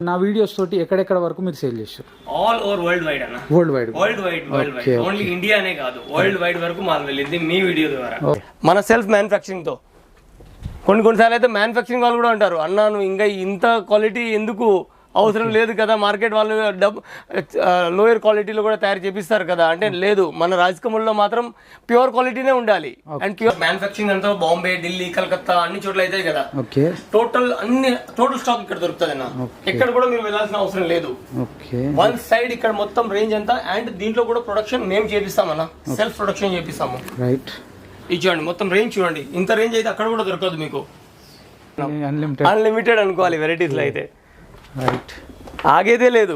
నా వీడియోస్ తోటి ఎక్కడెక్కడ వరకు మీరు సేల్ చేస్తారు? ఆల్ ఓవర్ వరల్డ్ వైడ్ అన్న. వరల్డ్ వైడ్ ఓన్లీ ఇండియానే కాదు, వరల్డ్ వైడ్ వరకు మాల్ వెళ్ళింది మీ వీడియో ద్వారా. మన సెల్ఫ్ మ్యానుఫ్యాక్చరింగ్ తో కొన్నిసార్లు అయితే మ్యానుఫ్యాక్చరింగ్ వాళ్ళు కూడా అంటారు, అన్నా నువ్వు ఇంకా ఇంత క్వాలిటీ ఎందుకు, అవసరం లేదు కదా, మార్కెట్ వాళ్ళు లోయర్ క్వాలిటీలో కూడా తయారు చేపిస్తారు కదా అంటే, లేదు మన రాజకమల్లో మాత్రం ప్యూర్ క్వాలిటీనే ఉండాలి. అండ్ ప్యూర్ మ్యానుఫ్యాక్చరింగ్ అంతా బాంబే, ఢిల్లీ, కలకత్తా అన్ని చోట్ల అయితే కదా, టోటల్ స్టాక్ ఇక్కడ దొరుకుతుంది అన్న. ఎక్కడ కూడా మీరు వెళ్ళాల్సిన అవసరం లేదు. వన్ సైడ్ ఇక్కడ మొత్తం రేంజ్ అంతా, అండ్ దీంట్లో కూడా ప్రొడక్షన్ మేము చేపిస్తామన్న, సెల్ఫ్ ప్రొడక్షన్ చేపిస్తాము. రైట్, ఇది చూడండి మొత్తం రేంజ్ చూడండి, ఇంత రేంజ్ అయితే అక్కడ కూడా దొరకదు మీకు. అన్లిమిటెడ్ అనుకోవాలి వెరైటీస్ లో అయితే. ఆగేదే లేదు,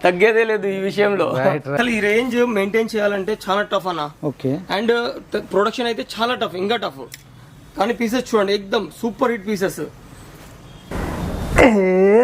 తగ్గేదే లేదు ఈ విషయంలో. అసలు ఈ రేంజ్ మెయింటైన్ చేయాలంటే చాలా టఫ్ అన్న. అండ్ ప్రొడక్షన్ అయితే చాలా టఫ్, ఇంకా టఫ్. కానీ పీసెస్ చూడండి ఎక్దమ్ సూపర్ హిట్ పీసెస్.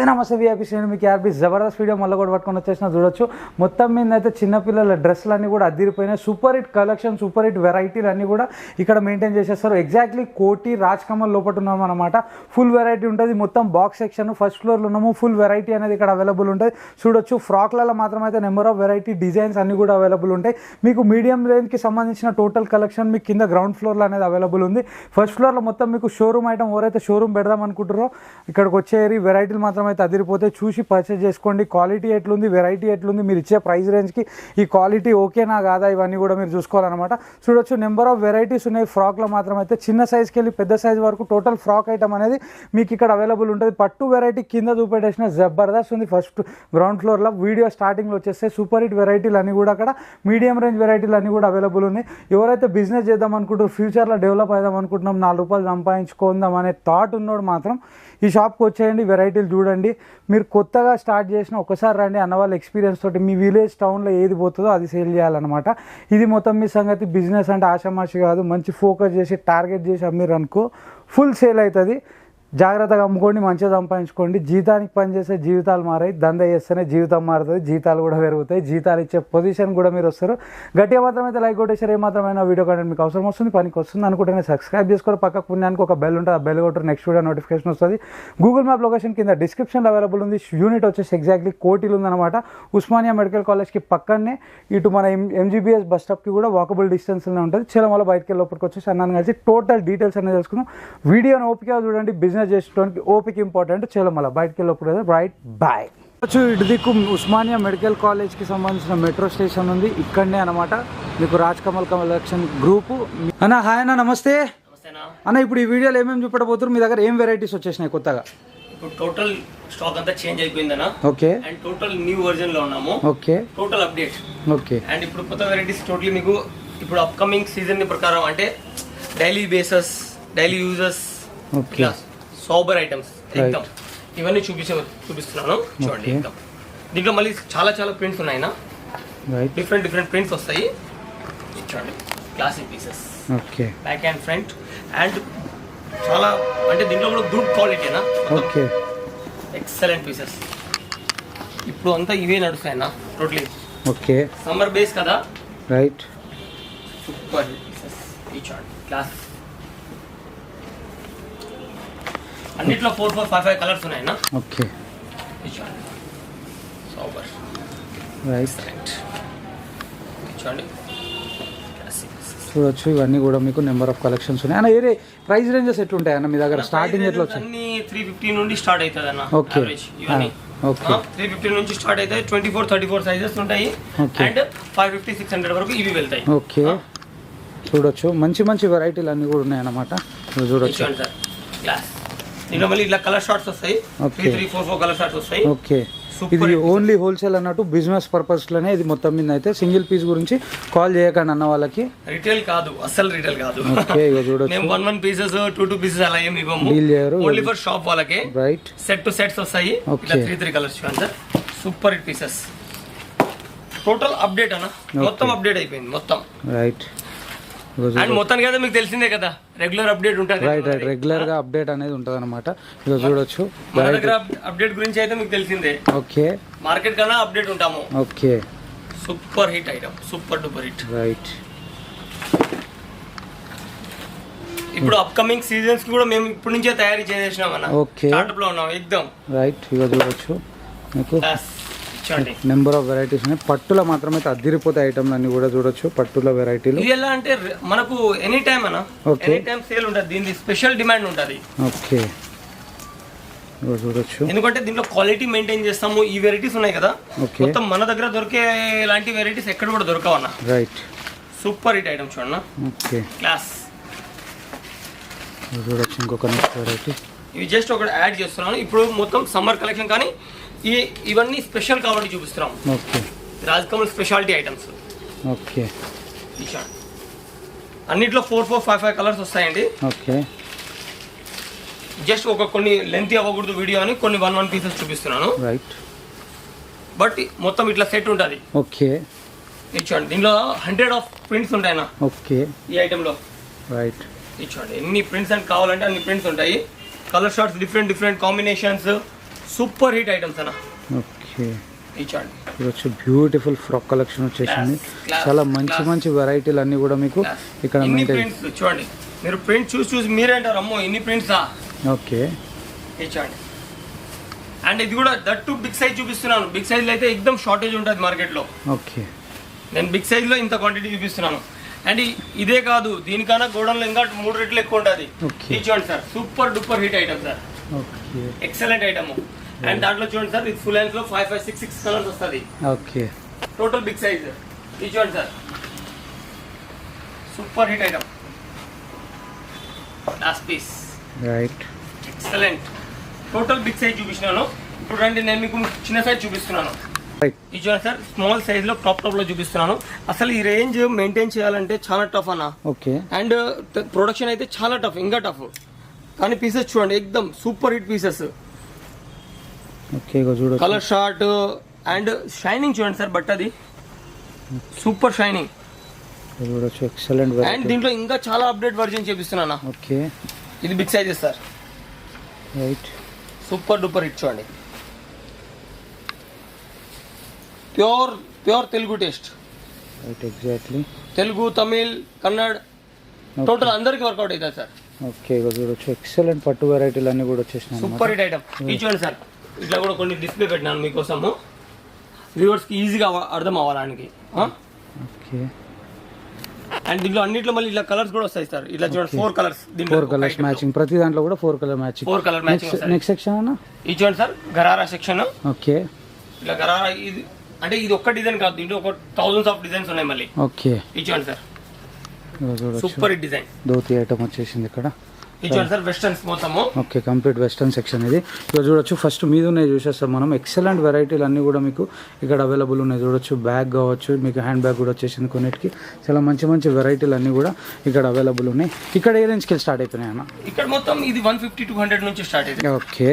నమస్తే విఐపీ శ్రేణి, మీకు ఆర్బీ జబర్దస్త్ వీడియో మళ్ళీ కూడా పట్టుకొని వచ్చేసిన చూడొచ్చు. మొత్తం మీద అయితే చిన్నపిల్లల డ్రెస్సులు అన్నీ కూడా అదిరిపోయినాయి. Super hit collection, super hit వెరైటీలు అన్నీ కూడా ఇక్కడ మెయింటైన్ చేసేస్తారు. ఎగ్జాక్ట్లీ కోటి రాజ్ కమల్ లోపల ఉన్నాం అనమాట. ఫుల్ వెరైటీ ఉంటుంది. మొత్తం బాక్స్ సెక్షన్ ఫస్ట్ ఫ్లోర్లో ఉన్నాము. ఫుల్ వెరైటీ అనేది ఇక్కడ అవైలబుల్ ఉంటుంది. చూడొచ్చు ఫ్రాక్లలో మాత్రం అయితే నెంబర్ ఆఫ్ వెరైటీ డిజైన్స్ అన్నీ కూడా అవైలబుల్ ఉంటాయి. మీకు మీడియం రేంజ్కి సంబంధించిన టోటల్ కలెక్షన్ మీకు కింద గ్రౌండ్ ఫ్లోర్లో అనేది అవైలబుల్ ఉంది. ఫస్ట్ ఫ్లోర్లో మొత్తం మీకు షోరూమ్ ఐటమ్, ఎవరైతే షోరూమ్ పెడదాం అనుకుంటారో ఇక్కడికి వచ్చేరి వెరైటీలు మాత్రం అయితే అదిరిపోతే చూసి పర్చేజ్ చేసుకోండి. క్వాలిటీ ఎట్లుంది, వెరైటీ ఎట్లుంది, మీరు ఇచ్చే ప్రైస్ రేంజ్కి ఈ క్వాలిటీ ఓకేనా కాదా ఇవన్నీ కూడా మీరు చూసుకోవాలన్నమాట. చూడొచ్చు నెంబర్ ఆఫ్ వెరైటీస్ ఉన్నాయి. ఫ్రాక్లో మాత్రం అయితే చిన్న సైజ్కి వెళ్ళి పెద్ద సైజ్ వరకు టోటల్ ఫ్రాక్ ఐటమ్ అనేది మీకు ఇక్కడ అవైలబుల్ ఉంటుంది. పట్టు వెరైటీ కింద చూపెట్టేసిన జబర్దస్త్ ఉంది ఫస్ట్ గ్రౌండ్ ఫ్లోర్లో. వీడియో స్టార్టింగ్లో వచ్చేస్తే సూపర్ హిట్ వెరైటీలు అన్నీ కూడా అక్కడ మీడియం రేంజ్ వెరైటీలు అన్నీ కూడా అవైలబుల్ ఉన్నాయి. ఎవరైతే బిజినెస్ చేద్దాం అనుకుంటారో, ఫ్యూచర్లో డెవలప్ అవుదాం అనుకుంటున్నాం, 4 రూపాయలు సంపాదించుకుందాం అనే థాట్ ఉన్నోడు మాత్రం ఈ షాప్కి వచ్చేయండి, వెరైటీలు చూడండి. మీరు కొత్తగా స్టార్ట్ చేసిన ఒకసారి రండి, అన్నవాళ్ళ ఎక్స్పీరియన్స్ తోటి మీ విలేజ్ టౌన్లో ఏది పోతుందో అది సేల్ చేయాలన్నమాట. ఇది మొత్తం మీ సంగతి. బిజినెస్ అంటే ఆషామాషి కాదు, మంచి ఫోకస్ చేసి టార్గెట్ చేసి అమ్మిరు అనుకో ఫుల్ సేల్ అవుతుంది. జాగ్రత్తగా అమ్ముకోండి, మంచిగా సంపాదించుకోండి. జీతానికి పనిచేస్తే జీవితాలు మారాయి, దంద చేస్తేనే జీవితం మారుతుంది, జీతాలు కూడా పెరుగుతాయి, జీతాలు ఇచ్చే పొజిషన్ కూడా మీరు వస్తారు. గట్టిగా మాత్రం అయితే లైక్ కొట్టేసారు. ఏమాత్రమైనా వీడియో కంటెంట్ మీకు అవసరం వస్తుంది, పనికి వస్తుంది అనుకుంటేనే సబ్స్క్రైబ్ చేసుకోవాలి. పక్క పుణ్యానికి ఒక బెల్ ఉంటుంది, ఆ బెల్ కొట్టారు నెక్స్ట్ వీడియో నోటిఫికేషన్ వస్తుంది. గూగుల్ మ్యాప్ లొకేషన్ కింద డిస్క్రిప్షన్లో అవైలబుల్ ఉంది. యూనిట్ వచ్చేసి ఎగ్జాక్ట్లీ కోటిలు ఉందన్నమాట. ఉస్మానియా మెడికల్ కాలేజ్కి పక్కనే ఇటు మన ఎంజీబీఎస్ బస్ స్టాప్కి కూడా వాకబుల్ డిస్టెన్స్లోనే ఉంటుంది. చలో మళ్ళీ బయటకి వెళ్ళి లోపలికి వచ్చేసి అన్నాను కలిసి టోటల్ డీటెయిల్స్ అనేది తెలుసుకుందాం. వీడియోని ఓపిక చూడండి, బిజినెస్ చేసుకోవడానికి ఓపిక ఇంపార్టెంట్. చలో మళ్ళీ బయటకి వెళ్ళినప్పుడు రైట్ బాయ్. ఇటు దిక్కు ఉస్మానియా మెడికల్ కాలేజ్కి సంబంధించిన మెట్రో స్టేషన్ ఉంది, ఇక్కడనే అనమాట. మీకు రాజ్ కమల్ కలెక్షన్ గ్రూపు అన్న. హాయ్ అన్న, నమస్తే అన్న. ఇప్పుడు ఈ వీడియోలో ఏమేమి చూపెట్టబోతున్నారు? మీ దగ్గర ఏం వెరైటీస్ వచ్చేసినాయి కొత్తగా? ఇప్పుడు టోటల్ స్టాక్ అంతా చేంజ్ అయిపోయిందన్న. Okay. And total new version లో ఉన్నాము. Okay. Total update. Okay. And ఇప్పుడు కొత్త వెరైటీస్ టోటలీ మీకు ఇప్పుడు అప్కమింగ్ సీజన్ ప్రకారం అంటే daily bases, daily uses, sober items ఎక్దమ్ ఇవన్నీ చూపిస్తున్నాను చూడండి. ఎక్దమ్ దీంట్లో మళ్ళీ చాలా చాలా ప్రింట్స్ ఉన్నాయినా, డిఫరెంట్ ప్రింట్స్ వస్తాయి చూడండి. Classic pieces, back and front, and చాలా అంటే దీంట్లో కూడా గుడ్ క్వాలిటీనా. Okay, excellent pieces. ఇప్పుడు అంతా ఇవే నడుస్తాయినా టోటలీ. ఓకే, సమ్మర్ బేస్ కదా. Right, super pieces. ఈ చూడండి క్లాస్ అన్నిట్లో 4, 4, 5 కలర్స్ ఉన్నాయన్నా. Okay, super. రైట్, చూడండి చూడొచ్చు. ఇవన్నీ కూడా మీకు నెంబర్ ఆఫ్ కలెక్షన్స్ ఉన్నాయి అన్న. ఏ ప్రైస్ రేంజెస్ ఎట్లుంటాయి అన్న మీ దగ్గర? స్టార్టింగ్ ఎట్లా వచ్చాయి? అన్ని 350 నుండి స్టార్ట్ అవుతుంది అన్న. ఓకే. ఇవన్నీ 350 నుంచి స్టార్ట్ అవుతాయి. 24, 34 సైజెస్ ఉంటాయి. అండ్ 550, 600 వరకు ఇవి వెళ్తాయి. ఓకే, చూడొచ్చు. మంచి వెరైటీలు అన్ని కూడా ఉన్నాయి అన్నమాట. చూడొచ్చు. దీంట్లో మళ్ళీ ఇట్లా కలర్ షార్ట్స్ వస్తాయి. 3, 3, 4 కలర్ షార్ట్స్ వస్తాయి. ఓకే, ఇది ఓన్లీ హోల్సేల్ అన్నట్టు, బిజినెస్ పర్పస్ లోనే ఇది మొత్తం మీద. అయితే సింగిల్ పీస్ గురించి కాల్ చేయకండి అన్న వాళ్ళకి. రిటైల్ కాదు, అసలు రిటైల్ కాదు. ఓకే, ఇక చూడొచ్చు. మేము 1 పీసెస్, 2 పీసెస్ అలా ఏమి ఇవ్వము. ఓన్లీ ఫర్ షాప్ వాళ్ళకి. రైట్, సెట్ టు సెట్స్ వస్తాయి. ఇట్లా 3 కలర్స్ చూడండి sir. Super hit pieces. Total update అన్న, మొత్తం అప్డేట్ అయిపోయింది మొత్తం. రైట్, అండ్ మొత్తానికి అయితే మీకు తెలిసిందే కదా, రెగ్యులర్ అప్డేట్ ఉంటుంది. రైట్, రెగ్యులర్ గా అప్డేట్ అనేది ఉంటుంది అనమాట. ఇక చూడొచ్చు. మన దగ్గర అప్డేట్ గురించి అయితే మీకు తెలిసిందే. ఓకే, మార్కెట్ కన్నా అప్డేట్ ఉంటాము. Okay, super hit item, super duper hit. Right, ఇప్పుడు అప్కమింగ్ సీజన్స్ కూడా మేము ఇప్పటి నుంచే తయారీ చేసేసినాం అన్న. ఓకే, స్టార్ట్అప్ లో ఉన్నాం ఎగ్దమ్. రైట్, ఇక చూడొచ్చు మీకు చూడండి నెంబర్ ఆఫ్ వెరైటీస్ ఉన్నాయి. పట్టులో మాత్రం అయితే అదిరిపోతే ఐటమ్లు అన్ని కూడా చూడొచ్చు. పట్టుల వెరైటీలు ఇది ఎలా అంటే మనకు ఎనీ టైం అన్న, Okay. ఎనీ టైం సేల్ ఉంటుంది. దీనికి స్పెషల్ డిమాండ్ ఉంటుంది. ఓకే, ఇక చూడొచ్చు. ఎందుకంటే దీంట్లో క్వాలిటీ మెయింటైన్ చేస్తాము. ఈ వెరైటీస్ ఉన్నాయి కదా, ఓకే, మొత్తం మన దగ్గర దొరికే ఇలాంటి వెరైటీస్ ఎక్కడ కూడా దొరకవన్న. రైట్, సూపర్ హిట్ ఐటమ్ చూడన్న, ఓకే, క్లాస్. ఇక చూడొచ్చు ఇంకొక నెక్స్ట్ వెరైటీ. ఇవి జస్ట్ ఒకటి యాడ్ చేస్తున్నాను. ఇప్పుడు మొత్తం సమ్మర్ కలెక్షన్, కానీ ఇవన్నీ స్పెషల్ కాబట్టి చూపిస్తున్నాం. Okay, Rajkamal speciality items. Okay, ఈ షార్ట్ అన్నిట్లో 4, 4, 5, 5 కలర్స్ వస్తాయండి. ఓకే, జస్ట్ కొన్ని లెంత్ అవ్వకూడదు వీడియో అని కొన్ని 1 పీసెస్ చూపిస్తున్నాను. రైట్, బట్ మొత్తం ఇట్లా సెట్ ఉంటుంది. ఓకే, ఇచ్చండి. దీనిలో 100 ఆఫ్ ప్రింట్స్ ఉంటాయన్న ఓకే, ఈ ఐటెంలో. రైట్, ఇచ్చండి ఎన్ని ప్రింట్స్ అని కావాలంటే అన్ని ప్రింట్స్ ఉంటాయి. Colour shorts different combinations. Super hit items అన్న. ఓకే, ఇచ్చండి. చూడొచ్చు బ్యూటిఫుల్ ఫ్రాక్ కలెక్షన్ వచ్చేసింది. Class. చాలా మంచి వెరైటీలు అన్ని కూడా మీకు ఇక్కడ ఇన్ని మెయింటైన్. ప్రింట్స్ చూడండి, మీరు ప్రింట్ చూసి మీరే అంటారు అమ్మో ఇన్ని ప్రింట్సా. ఓకే, ఇచ్చండి. అండ్ ఇది కూడా దట్టు బిగ్ సైజ్ చూపిస్తున్నాను. బిగ్ సైజ్లో అయితే ఎక్దమ్ షార్టేజ్ ఉంటుంది మార్కెట్లో. ఓకే, నేను బిగ్ సైజ్లో ఇంత క్వాంటిటీ చూపిస్తున్నాను. అండ్ ఇదే కాదు, దీనికన్నా గోడౌన్లో ఇంకా 3 రెట్లు ఎక్కువ ఉంటుంది. Okay. ఇది చూడండి sir, super duper hit item sir, okay, excellent item. And దాంట్లో చూడండి సార్, ఇది ఫుల్ లెంత్ లో 5, 5, 6 కలర్స్ వస్తుంది. Okay, total big size. ఇది చూడండి sir, super hit item. Last piece, right, excellent. Total big size చూపిస్తున్నాను. ఇప్పుడు రండి, నేను మీకు చిన్న సైజ్ చూపిస్తున్నాను. రైట్, ఇది చూడండి సార్, స్మాల్ సైజ్ లో టాప్ లో చూపిస్తున్నాను. అసలు ఈ రేంజ్ మెయింటైన్ చేయాలంటే చాలా టఫ్ అన్న. ఓకే, అండ్ ప్రొడక్షన్ అయితే చాలా టఫ్, ఇంకా టఫ్. కానీ పీసెస్ చూడండి ఎక్దమ్ సూపర్ హిట్ పీసెస్. ఓకే, ఇక చూడొచ్చు. కలర్ షార్ట్ అండ్ షైనింగ్ చూడండి సార్, బట్టది సూపర్ షైనింగ్. ఇక చూడొచ్చు ఎక్సలెంట్ అండ్ వెరైటీ. దీంట్లో ఇంకా చాలా అప్డేట్ వర్జన్ చేపిస్తున్నా. ఓకే, ఇది big sizes sir, right, super duper hit చూడండి. Pure Telugu taste. Right, exactly. Telugu, Tamil, Kannada total అందరికి వర్కౌట్ అవుతుంది సార్. ఓకే, ఇక చూడొచ్చు ఎక్సలెంట్ పట్టు వెరైటీలు అన్ని కూడా వచ్చేసినాయి సూపర్ హిట్ ఐటమ్. ఇది చూడండి సార్, ఇట్లా కూడా కొన్ని డిస్ప్లే పెట్టినాను మీకోసము, వ్యూవర్స్కి ఈజీగా అర్థం అవ్వడానికి. ఓకే, అండ్ దీంట్లో అన్నిట్లో మళ్ళీ ఇట్లా కలర్స్ కూడా వస్తాయి సార్. ఇట్లా చూడండి 4 కలర్స్. 4 కలర్స్ మ్యాచింగ్, ప్రతి దాంట్లో కూడా 4 colour matching. 4 colour matching. Next section అన్న. ఇది చూడండి సార్, గరారా సెక్షన్. ఓకే, ఇట్లా గరారా. ఇది అంటే ఇది ఒక్క డిజైన్ కాదు, దీంట్లో ఒక థౌసండ్స్ ఆఫ్ డిజైన్స్ ఉన్నాయి మళ్ళీ. ఓకే, ఇది చూడండి సార్, ఇక చూడొచ్చు super hit design. Dhoti item వచ్చేసింది ఇక్కడ. ఇది చూడండి సార్, వెస్టర్న్స్ మొత్తము. ఓకే, కంప్లీట్ వెస్టర్న్ సెక్షన్ ఇది. ఇక్కడ చూడొచ్చు ఫస్ట్ మీద ఉన్నాయి చూసేస్తాం మనం. ఎక్సలెంట్ వెరైటీలు అన్నీ కూడా మీకు ఇక్కడ అవైలబుల్ ఉన్నాయి. చూడొచ్చు బ్యాగ్ కావచ్చు, మీకు హ్యాండ్ బ్యాగ్ కూడా వచ్చేసింది కొన్నిటికి. చాలా మంచి వెరైటీలు అన్నీ కూడా ఇక్కడ అవైలబుల్ ఉన్నాయి. ఇక్కడ ఏ రేంజ్కి స్టార్ట్ అయిపోయినాయి అన్న? ఇక్కడ మొత్తం ఇది 150 to 100 నుంచి స్టార్ట్ అయింది. ఓకే,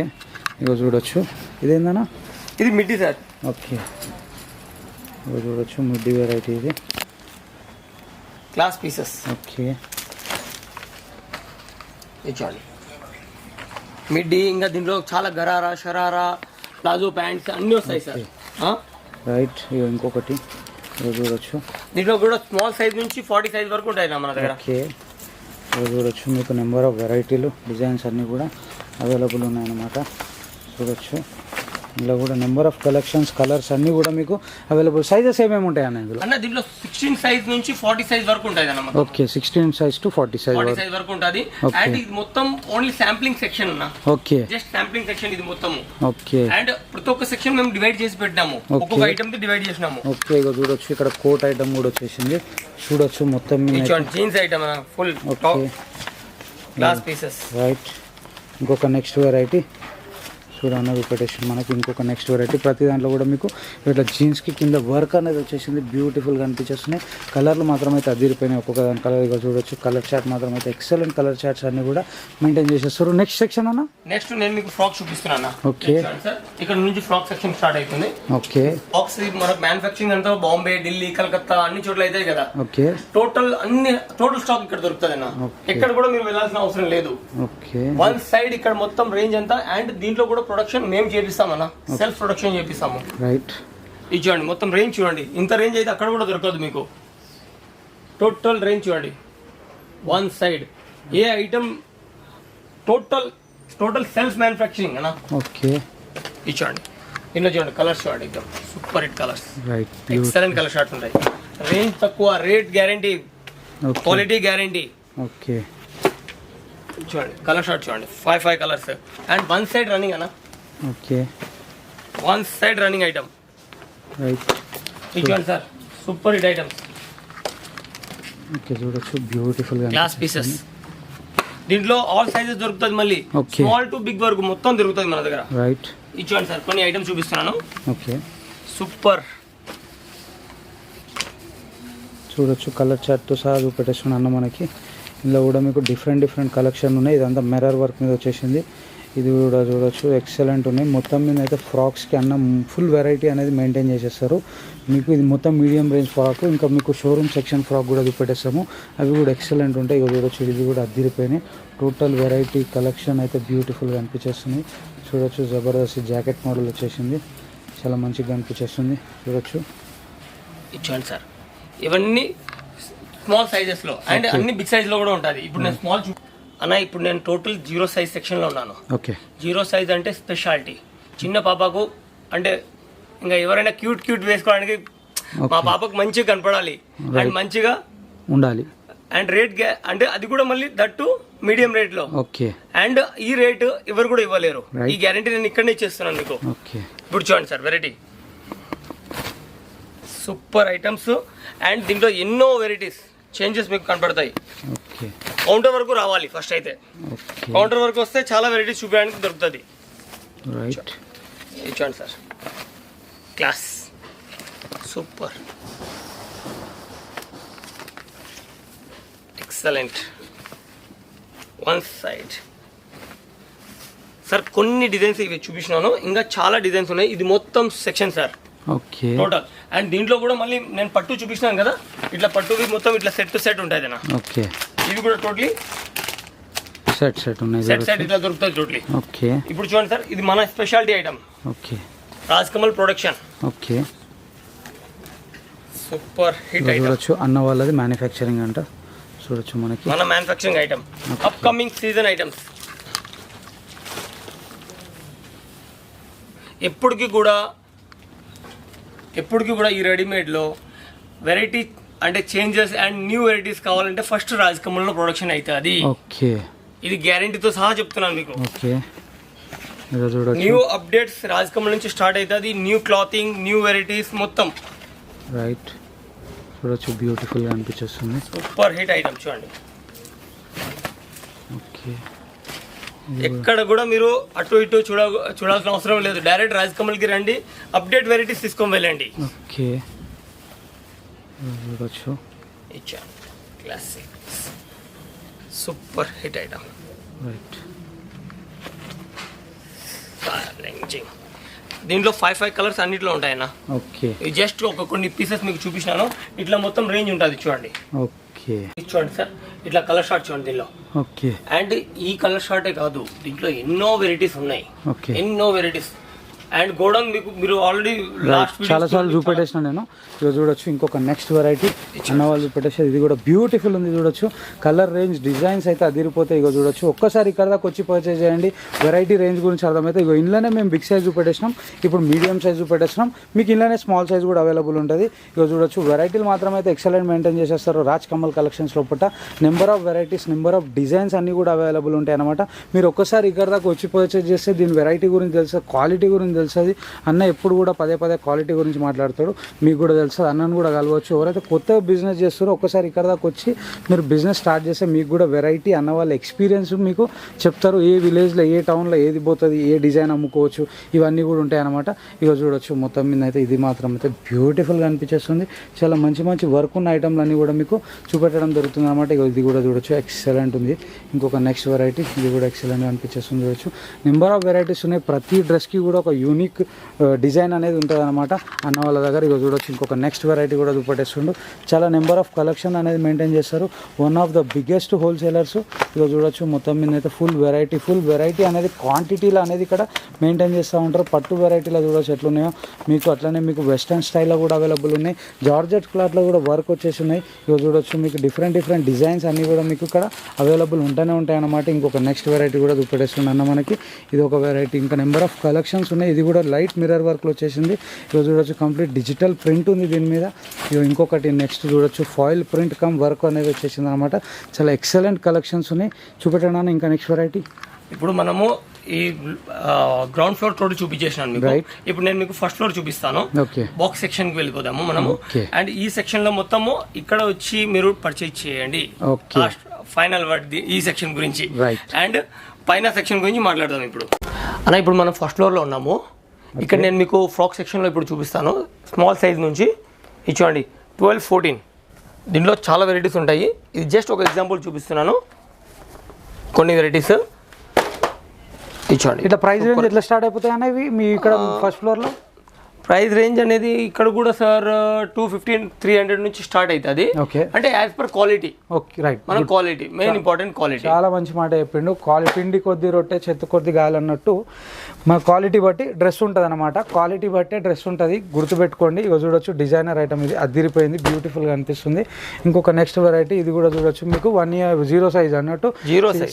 ఇక చూడొచ్చు ఇదేందన్నా? ఇది మిడ్డీ సార్. ఓకే, ఇక చూడొచ్చు మిడ్డీ వెరైటీ ఇది. Class pieces. ఓకే, ఇది చూడండి మిడ్డీ. ఇంకా దీంట్లో చాలా గరారా, షరారా, ప్లాజో ప్యాంట్స్ అన్నీ వస్తాయి సార్. రైట్, ఇక ఇంకొకటి ఇక చూడొచ్చు. దీంట్లో కూడా స్మాల్ సైజ్ నుంచి 40 సైజ్ వరకు ఉంటాయి మన దగ్గర. ఓకే, ఇక చూడొచ్చు మీకు నెంబర్ ఆఫ్ వెరైటీలు, డిజైన్స్ అన్నీ కూడా అవైలబుల్ ఉన్నాయన్నమాట. చూడొచ్చు ఇందులో కూడా నెంబర్ ఆఫ్ కలెక్షన్స్, కలర్స్ అన్నీ కూడా మీకు అవైలబుల్. సైజెస్ ఏమేమి ఉంటాయి అన్న ఇందులో? అన్న దీంట్లో 16 సైజ్ నుంచి 40 సైజ్ వరకు ఉంటుంది అన్న. ఓకే, 16 సైజ్ టు 40 సైజ్ వరకు ఉంటుంది. అండ్ ఇది మొత్తం ఓన్లీ శాంప్లింగ్ సెక్షన్ అన్న. ఓకే, జస్ట్ శాంప్లింగ్ సెక్షన్ ఇది మొత్తం. ఓకే, అండ్ ప్రతి ఒక్క సెక్షన్ మేము డివైడ్ చేసి పెట్టినాము, ఒక్కొక్క ఐటమ్ కి డివైడ్ చేసినాము. ఓకే, ఇక చూడొచ్చు ఇక్కడ కోట్ ఐటమ్ కూడా వచ్చేసింది. చూడొచ్చు మొత్తం jeans item full glass pieces. Right, ఇంకొక నెక్స్ట్ వెరైటీ చూడన్న రిపిటేషన్ మనకి. ఇంకొక నెక్స్ట్ వెరైటీ ప్రతి దాంట్లో కూడా మీకు ఇట్లా జీన్స్కి కింద వర్క్ అనేది వచ్చేసింది. బ్యూటిఫుల్గా అనిపించేస్తున్నాయి. కలర్లు మాత్రం అయితే అదిరిపోయినాయి. ఒక్కొక్క దాని కలర్ ఇక చూడొచ్చు. కలర్ చార్ట్ మాత్రం అయితే ఎక్సలెంట్ కలర్ చార్ట్స్ అన్ని కూడా మెయింటైన్ చేసేస్తారు. నెక్స్ట్ సెక్షన్ అన్న? నెక్స్ట్ నేను మీకు ఫ్రాక్ చూపిస్తున్నాను. ఓకే, ఇక్కడ నుంచి ఫ్రాక్ సెక్షన్ స్టార్ట్ అవుతుంది. ఓకే, ఫ్రాక్స్ మనకు మ్యానుఫ్యాక్చరింగ్ అంతా బాంబే, ఢిల్లీ, కలకత్తా అన్ని చోట్ల అవుతాయి కదా. ఓకే, టోటల్ స్టాక్ ఇక్కడ దొరుకుతుంది అన్న. ఎక్కడ కూడా మీరు వెళ్ళాల్సిన అవసరం లేదు. ఓకే, వన్ సైడ్ ఇక్కడ మొత్తం రేంజ్ అంతా. అండ్ దీంట్లో కూడా ప్రొడక్షన్ మేము చేపిస్తామన్న, సెల్ఫ్ ప్రొడక్షన్ చేపిస్తాము. రైట్, ఇది చూడండి మొత్తం రేంజ్ చూడండి. ఇంత రేంజ్ అయితే అక్కడ కూడా దొరకదు మీకు. టోటల్ రేంజ్ చూడండి. వన్ సైడ్ ఏ ఐటమ్ టోటల్ సెల్ఫ్ మ్యానుఫ్యాక్చరింగ్ అన్న. ఓకే, ఇది చూడండి, ఇందులో చూడండి కలర్స్ చూడండి, एकदम super hit colours, right, excellent colour shorts ఉంటాయి. రేంజ్ తక్కువ, rate guarantee, quality guarantee. Okay, చూడండి కలర్ షార్ట్ చూడండి, 5 colours and one side running అన్న. Okay, one side running item. Right, ఇది చూడండి sir, super hit items, okay, చూడొచ్చు beautiful గా glass pieces. దీంట్లో ఆల్ సైజెస్ దొరుకుతుంది, మళ్ళీ Okay. స్మాల్ టు బిగ్ వరకు మొత్తం దొరుకుతుంది మన దగ్గర. రైట్, ఇది చూడండి సార్, కొన్ని ఐటమ్స్ చూపిస్తున్నాను. ఓకే, సూపర్ చూడొచ్చు కలర్ చార్ట్తో సహా చూపెట్టేస్తున్నా అన్న. మనకి ఇందులో కూడా మీకు డిఫరెంట్ కలెక్షన్ ఉన్నాయి. ఇదంతా మిర్రర్ వర్క్ మీద వచ్చేసింది. ఇది కూడా చూడొచ్చు ఎక్సలెంట్ ఉన్నాయి. మొత్తం మీద అయితే ఫ్రాక్స్కి అన్న ఫుల్ వెరైటీ అనేది మెయింటైన్ చేసేస్తారు. మీకు ఇది మొత్తం మీడియం రేంజ్ ఫ్రాక్, ఇంకా మీకు షోరూమ్ సెక్షన్ ఫ్రాక్ కూడా చూపెట్టేస్తాము. అవి కూడా ఎక్సలెంట్ ఉంటాయి. ఇక చూడొచ్చు, ఇది కూడా అద్దిరిపోయినాయి. టోటల్ వెరైటీ కలెక్షన్ అయితే బ్యూటిఫుల్గా అనిపించేస్తుంది. చూడొచ్చు జబర్దస్త్ జాకెట్ మోడల్ వచ్చేసింది, చాలా మంచిగా అనిపించేస్తుంది. చూడొచ్చు, ఇచ్చాను సార్, ఇవన్నీ స్మాల్ సైజెస్ లో అండ్ అన్ని బిగ్ సైజ్ లో కూడా ఉంటుంది. ఇప్పుడు నేను స్మాల్ అన్న, ఇప్పుడు నేను టోటల్ 0 సైజ్ సెక్షన్ లో ఉన్నాను. ఓకే, 0 సైజ్ అంటే స్పెషాలిటీ, చిన్న పాపకు అంటే ఇంకా ఎవరైనా క్యూట్ వేసుకోవడానికి మా పాపకు మంచిగా కనపడాలి అండ్ మంచిగా ఉండాలి అండ్ రేట్ అంటే అది కూడా మళ్ళీ దట్టు మీడియం రేట్ లో. ఓకే, అండ్ ఈ రేట్ ఎవరు కూడా ఇవ్వలేరు. ఈ గ్యారంటీ నేను ఇక్కడనే ఇచ్చేస్తున్నాను మీకు. ఓకే, ఇప్పుడు చూడండి sir, variety super items and దీంట్లో ఎన్నో వెరైటీస్ చేంజెస్ మీకు కనపడతాయి. ఓకే, కౌంటర్ వరకు రావాలి ఫస్ట్ అయితే. ఓకే, కౌంటర్ వరకు వస్తే చాలా వెరైటీస్ చూపించడానికి దొరుకుతుంది. రైట్, ఇచ్చాను sir, class super excellent. One side sir కొన్ని డిజైన్స్ ఇవి చూపించినాను, ఇంకా చాలా డిజైన్స్ ఉన్నాయి. ఇది మొత్తం section sir okay, total. And దీంట్లో కూడా మళ్ళీ నేను పట్టు చూపించినాను కదా, ఇట్లా పట్టువి మొత్తం ఇట్లా సెట్ టు సెట్ ఉంటుంది నా. ఓకే, ఇవి కూడా టోటలీ సెట్ ఉన్నాయి. సెట్ ఇట్లా దొరుకుతుంది టోటలీ. ఓకే, ఇప్పుడు చూడండి సార్, ఇది మన speciality item, okay, Raj Kamal production. Okay, super hit item. చూడొచ్చు అన్న వాళ్ళది మ్యానుఫ్యాక్చరింగ్ అంట. చూడొచ్చు మనకి మన manufacturing item, upcoming season items. ఎప్పటికీ కూడా ఈ రెడీమేడ్లో వెరైటీ అంటే చేంజెస్ అండ్ న్యూ వెరైటీస్ కావాలంటే ఫస్ట్ రాజ్ కమల్లో ప్రొడక్షన్ అవుతుంది. ఓకే, ఇది గ్యారంటీతో సహా చెప్తున్నాను మీకు. ఓకే, చూడొచ్చు న్యూ అప్డేట్స్ రాజ్ కమల్ నుంచి స్టార్ట్ అవుతుంది. న్యూ క్లాతింగ్, న్యూ వెరైటీస్ మొత్తం. రైట్, చూడొచ్చు బ్యూటిఫుల్గా అనిపించేస్తుంది. సూపర్ హిట్ ఐటమ్ చూడండి. ఓకే, ఎక్కడ కూడా మీరు అటు ఇటు చూడాల్సిన అవసరం లేదు. డైరెక్ట్ రాజ్ కమల్కి రండి, అప్డేట్ వెరైటీస్ తీసుకొని వెళ్ళండి. ఓకే, చూడొచ్చు ఇచ్చాను classic super hit item. Right, దీంట్లో 5 కలర్స్ అన్నిట్లో ఉంటాయన్న. ఓకే, జస్ట్ కొన్ని పీసెస్ మీకు చూపించినాను. ఇట్లా మొత్తం రేంజ్ ఉంటుంది చూడండి. ఓకే, చూడండి సార్, ఇట్లా కలర్ షార్ట్ చూడండి దీనిలో. ఓకే, అండ్ ఈ కలర్ షార్టే కాదు, దీంట్లో ఎన్నో వెరైటీస్ ఉన్నాయి. ఓకే, ఎన్నో వెరైటీస్ అండ్ గోడౌన్ మీకు మీరు ఆల్రెడీ లాస్ట్ చాలా సార్లు చూపెట్టేసిన నేను. ఇక చూడొచ్చు ఇంకొక నెక్స్ట్ వెరైటీ అన్న వాళ్ళు చూపెట్టేసారు. ఇది కూడా బ్యూటిఫుల్ ఉంది. చూడొచ్చు కలర్ రేంజ్ డిజైన్స్ అయితే అదిరిపోతాయి. ఇక చూడొచ్చు, ఒక్కసారి ఇక్కడ దాకా వచ్చి పర్చేజ్ చేయండి. వెరైటీ రేంజ్ గురించి అర్థమైతే ఇక ఇంట్లోనే మేము బిగ్ సైజ్ చూపెట్టేసినాం, ఇప్పుడు మీడియం సైజ్ చూపెట్టేసినాం. మీకు ఇంట్లోనే స్మాల్ సైజ్ కూడా అవైలబుల్ ఉంటుంది. ఇక చూడొచ్చు వెరైటీలు మాత్రం అయితే ఎక్సలెంట్ మెయింటైన్ చేసేస్తారు. రాజ్ కమల్ కలెక్షన్స్ లోపల number of varieties, number of designs అన్నీ కూడా అవైలబుల్ ఉంటాయి అనమాట. మీరు ఒక్కసారి ఇక్కడ దాకా వచ్చి పర్చేజ్ చేస్తే దీని వెరైటీ గురించి తెలుస్తుంది, క్వాలిటీ గురించి తెలుస్తుంది. అన్న ఎప్పుడు కూడా పదే క్వాలిటీ గురించి మాట్లాడతాడు, మీకు కూడా తెలుస్తుంది. అన్నను కూడా కలవచ్చు. ఎవరైతే కొత్తగా బిజినెస్ చేస్తారో ఒక్కసారి ఇక్కడ దాకా వచ్చి మీరు బిజినెస్ స్టార్ట్ చేస్తే మీకు కూడా వెరైటీ అన్న వాళ్ళ ఎక్స్పీరియన్స్ మీకు చెప్తారు. ఏ విలేజ్లో, ఏ టౌన్లో ఏది పోతుంది, ఏ డిజైన్ అమ్ముకోవచ్చు, ఇవన్నీ కూడా ఉంటాయి అనమాట. ఇక చూడొచ్చు మొత్తం మీద అయితే ఇది మాత్రం అయితే బ్యూటిఫుల్గా అనిపించేస్తుంది. చాలా మంచి వర్క్ ఉన్న ఐటమ్లు అన్నీ కూడా మీకు చూపెట్టడం జరుగుతుంది అనమాట. ఇక ఇది కూడా చూడొచ్చు ఎక్సలెంట్ ఉంది. ఇంకొక నెక్స్ట్ వెరైటీ ఇది కూడా ఎక్సలెంట్గా అనిపించేస్తుంది. చూడొచ్చు నెంబర్ ఆఫ్ వెరైటీస్ ఉన్నాయి. ప్రతి డ్రెస్కి కూడా ఒక యూనిక్ డిజైన్ అనేది ఉంటుంది అనమాట అన్న వాళ్ళ దగ్గర. ఇక చూడొచ్చు ఇంకొక నెక్స్ట్ వెరైటీ కూడా చూపెట్టేస్తుండు. చాలా నెంబర్ ఆఫ్ కలెక్షన్ అనేది మెయింటైన్ చేస్తారు. One of the biggest wholesalers. ఇక చూడొచ్చు మొత్తం మీద అయితే ఫుల్ వెరైటీ అనేది క్వాంటిటీలో అనేది ఇక్కడ మెయింటైన్ చేస్తూ ఉంటారు. పట్టు వెరైటీలో చూడొచ్చు ఎట్లున్నాయో మీకు. అట్లనే మీకు వెస్టర్న్ స్టైల్లో కూడా అవైలబుల్ ఉన్నాయి. జార్జెట్ క్లాత్లో కూడా వర్క్ వచ్చేసి ఉన్నాయి. ఇక చూడొచ్చు మీకు డిఫరెంట్ డిజైన్స్ అన్నీ కూడా మీకు ఇక్కడ అవైలబుల్ ఉంటూనే ఉంటాయి అన్నమాట. ఇంకొక నెక్స్ట్ వెరైటీ కూడా చూపెట్టేస్తుంది అన్న మనకి. ఇది ఒక వెరైటీ. ఇంకా నెంబర్ ఆఫ్ కలెక్షన్స్ ఉన్నాయి. ఇది కూడా లైట్ మిర్రర్ వర్క్లో వచ్చేసింది. ఇక చూడొచ్చు కంప్లీట్ డిజిటల్ ప్రింట్ ఉంది దీని మీద. ఇక ఇంకొకటి నెక్స్ట్ చూడొచ్చు ఫాయిల్ ప్రింట్ కమ్ వర్క్ అనేది వచ్చేసింది అనమాట. చాలా ఎక్సలెంట్ కలెక్షన్స్ ఉన్నాయి. చూపెట్టడానికి ఇంకా నెక్స్ట్ వెరైటీ. ఇప్పుడు మనము ఈ గ్రౌండ్ ఫ్లోర్ తోటి చూపించేసినాను మీకు. ఇప్పుడు నేను మీకు ఫస్ట్ ఫ్లోర్ చూపిస్తాను. బాక్స్ సెక్షన్ కి వెళ్ళిపోదాము మనము. అండ్ ఈ సెక్షన్ లో మొత్తము ఇక్కడ వచ్చి మీరు పర్చేజ్ చేయండి. ఫైనల్ వర్డ్ ఈ సెక్షన్ గురించి అండ్ పైన సెక్షన్ గురించి మాట్లాడదాం ఇప్పుడు. అన్న ఇప్పుడు మనం ఫస్ట్ ఫ్లోర్ లో ఉన్నాము. ఇక్కడ నేను మీకు ఫ్రాక్ సెక్షన్ లో ఇప్పుడు చూపిస్తాను. స్మాల్ సైజ్ నుంచి ఇచ్చుకోండి 12-14. దీంట్లో చాలా వెరైటీస్ ఉంటాయి. ఇది జస్ట్ ఒక ఎగ్జాంపుల్ చూపిస్తున్నాను. కొన్ని వెరైటీస్ ఇచ్చుకోండి. ఇట్లా ప్రైస్ రేంజ్ ఎట్లా స్టార్ట్ అయిపోతాయి అనేవి మీ ఇక్కడ ఫస్ట్ ఫ్లోర్లో? ప్రైస్ రేంజ్ అనేది ఇక్కడ కూడా సార్ 250-300 నుంచి స్టార్ట్ అవుతుంది. అంటే as per quality. Okay right. మన క్వాలిటీ మెయిన్ ఇంపార్టెంట్. క్వాలిటీ చాలా మంచి మాట చెప్పిండు. పిండి కొద్ది రొట్టె చెత్త కొద్ది గాలి అన్నట్టు మన క్వాలిటీ బట్టి డ్రెస్ ఉంటుంది అనమాట. క్వాలిటీ బట్టే డ్రెస్ ఉంటుంది, గుర్తుపెట్టుకోండి. ఇక చూడొచ్చు డిజైనర్ ఐటమ్ ఇది అదిరిపోయింది, బ్యూటిఫుల్గా అనిపిస్తుంది. ఇంకొక నెక్స్ట్ వెరైటీ ఇది కూడా చూడొచ్చు మీకు 1 year 0 size అన్నట్టు